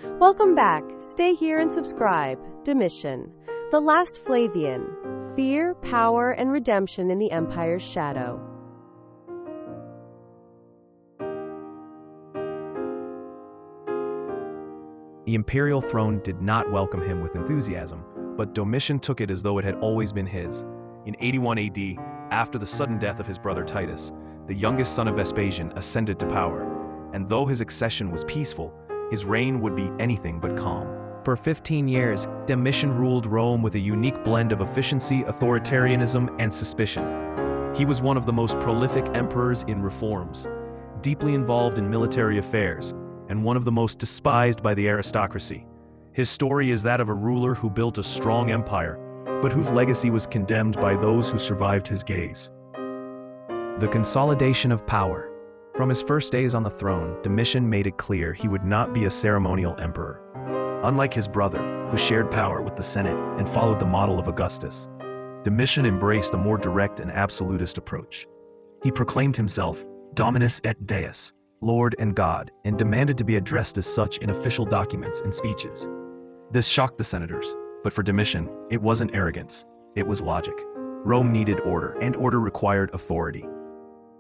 Welcome back. Stay here and subscribe. Domitian, the last Flavian. Fear, power, and redemption in the empire's shadow. The imperial throne did not welcome him with enthusiasm, but Domitian took it as though it had always been his. In 81 AD, after the sudden death of his brother Titus, the youngest son of Vespasian ascended to power, and though his accession was peaceful, his reign would be anything but calm. For 15 years, Domitian ruled Rome with a unique blend of efficiency, authoritarianism, and suspicion. He was one of the most prolific emperors in reforms, deeply involved in military affairs, and one of the most despised by the aristocracy. His story is that of a ruler who built a strong empire, but whose legacy was condemned by those who survived his gaze. The consolidation of power. From his first days on the throne, Domitian made it clear he would not be a ceremonial emperor. Unlike his brother, who shared power with the Senate and followed the model of Augustus, Domitian embraced a more direct and absolutist approach. He proclaimed himself Dominus et Deus, Lord and God, and demanded to be addressed as such in official documents and speeches. This shocked the senators, but for Domitian, it wasn't arrogance, it was logic. Rome needed order, and order required authority.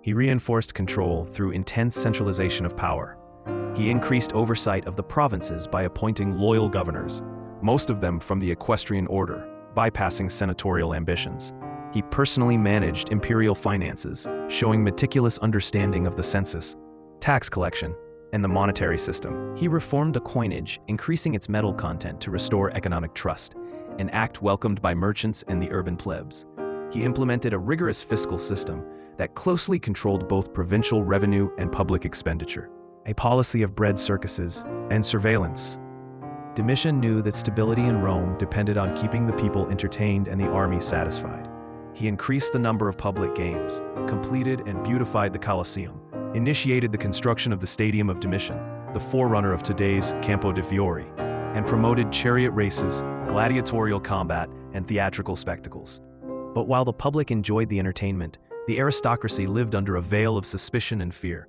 He reinforced control through intense centralization of power. He increased oversight of the provinces by appointing loyal governors, most of them from the equestrian order, bypassing senatorial ambitions. He personally managed imperial finances, showing meticulous understanding of the census, tax collection, and the monetary system. He reformed the coinage, increasing its metal content to restore economic trust, an act welcomed by merchants and the urban plebs. He implemented a rigorous fiscal system that closely controlled both provincial revenue and public expenditure, a policy of bread circuses and surveillance. Domitian knew that stability in Rome depended on keeping the people entertained and the army satisfied. He increased the number of public games, completed and beautified the Colosseum, initiated the construction of the Stadium of Domitian, the forerunner of today's Campo de Fiori, and promoted chariot races, gladiatorial combat, and theatrical spectacles. But while the public enjoyed the entertainment, the aristocracy lived under a veil of suspicion and fear.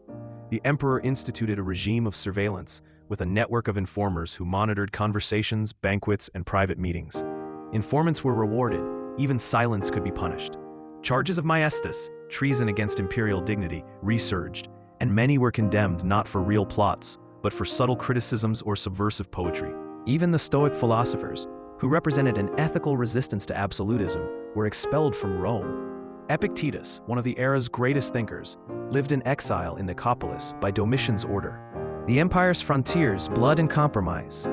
The emperor instituted a regime of surveillance with a network of informers who monitored conversations, banquets, and private meetings. Informants were rewarded, even silence could be punished. Charges of maiestas, treason against imperial dignity, resurged, and many were condemned not for real plots, but for subtle criticisms or subversive poetry. Even the Stoic philosophers, who represented an ethical resistance to absolutism, were expelled from Rome. Epictetus, one of the era's greatest thinkers, lived in exile in Nicopolis by Domitian's order. The empire's frontiers, blood and compromise.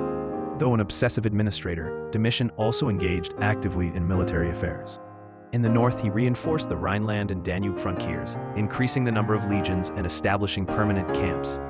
Though an obsessive administrator, Domitian also engaged actively in military affairs. In the north, he reinforced the Rhineland and Danube frontiers, increasing the number of legions and establishing permanent camps.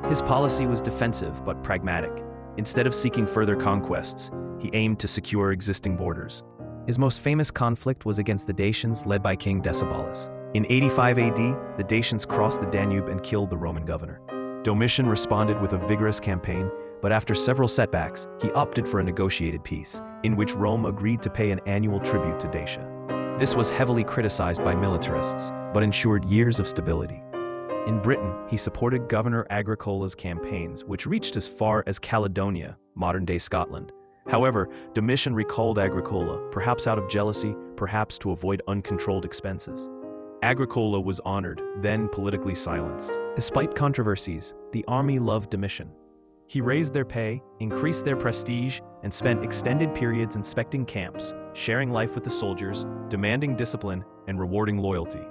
His policy was defensive but pragmatic. Instead of seeking further conquests, he aimed to secure existing borders. His most famous conflict was against the Dacians led by King Decebalus. In 85 AD, the Dacians crossed the Danube and killed the Roman governor. Domitian responded with a vigorous campaign, but after several setbacks, he opted for a negotiated peace, in which Rome agreed to pay an annual tribute to Dacia. This was heavily criticized by militarists, but ensured years of stability. In Britain, he supported Governor Agricola's campaigns, which reached as far as Caledonia, modern-day Scotland. However, Domitian recalled Agricola, perhaps out of jealousy, perhaps to avoid uncontrolled expenses. Agricola was honored, then politically silenced. Despite controversies, the army loved Domitian. He raised their pay, increased their prestige, and spent extended periods inspecting camps, sharing life with the soldiers, demanding discipline, and rewarding loyalty.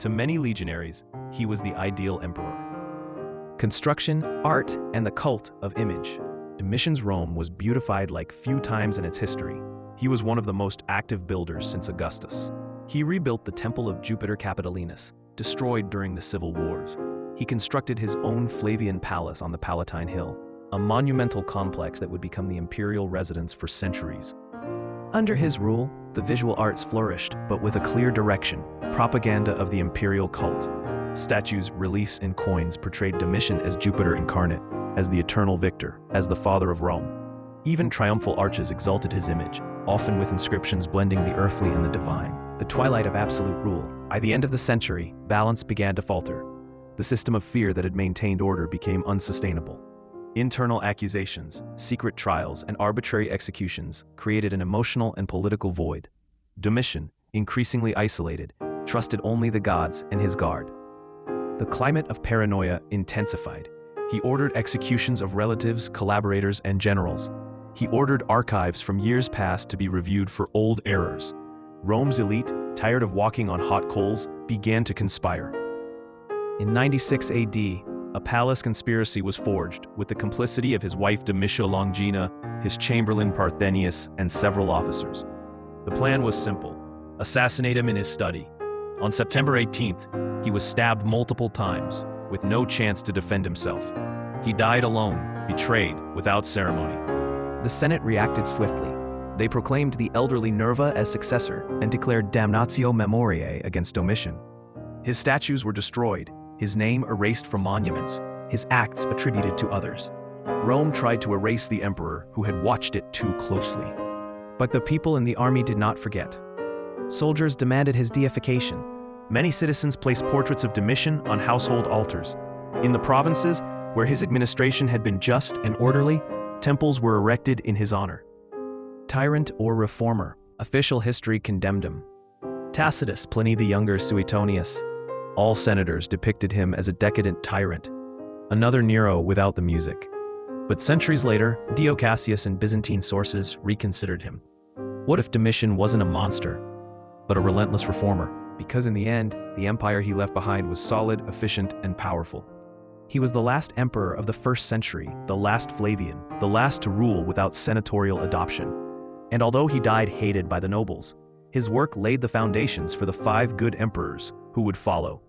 To many legionaries, he was the ideal emperor. Construction, art, and the cult of image. Domitian's Rome was beautified like few times in its history. He was one of the most active builders since Augustus. He rebuilt the Temple of Jupiter Capitolinus, destroyed during the civil wars. He constructed his own Flavian palace on the Palatine Hill, a monumental complex that would become the imperial residence for centuries. Under his rule, the visual arts flourished, but with a clear direction: propaganda of the imperial cult. Statues, reliefs, and coins portrayed Domitian as Jupiter incarnate, as the eternal victor, as the father of Rome. Even triumphal arches exalted his image, often with inscriptions blending the earthly and the divine. The twilight of absolute rule. By the end of the century, balance began to falter. The system of fear that had maintained order became unsustainable. Internal accusations, secret trials, and arbitrary executions created an emotional and political void. Domitian, increasingly isolated, trusted only the gods and his guard. The climate of paranoia intensified. He ordered executions of relatives, collaborators, and generals. He ordered archives from years past to be reviewed for old errors. Rome's elite, tired of walking on hot coals, began to conspire. In 96 AD, a palace conspiracy was forged with the complicity of his wife Domitia Longina, his chamberlain Parthenius, and several officers. The plan was simple: assassinate him in his study. On September 18th, he was stabbed multiple times, with no chance to defend himself. He died alone, betrayed, without ceremony. The Senate reacted swiftly. They proclaimed the elderly Nerva as successor and declared damnatio memoriae against Domitian. His statues were destroyed, his name erased from monuments, his acts attributed to others. Rome tried to erase the emperor who had watched it too closely. But the people in the army did not forget. Soldiers demanded his deification. Many citizens placed portraits of Domitian on household altars. In the provinces, where his administration had been just and orderly, temples were erected in his honor. Tyrant or reformer, official history condemned him. Tacitus, Pliny the Younger, Suetonius. All senators depicted him as a decadent tyrant, another Nero without the music. But centuries later, Dio Cassius and Byzantine sources reconsidered him. What if Domitian wasn't a monster, but a relentless reformer? Because in the end, the empire he left behind was solid, efficient, and powerful. He was the last emperor of the 1st century, The last Flavian, the last to rule without senatorial adoption. And although he died hated by the nobles, his work laid the foundations for the 5 good emperors who would follow.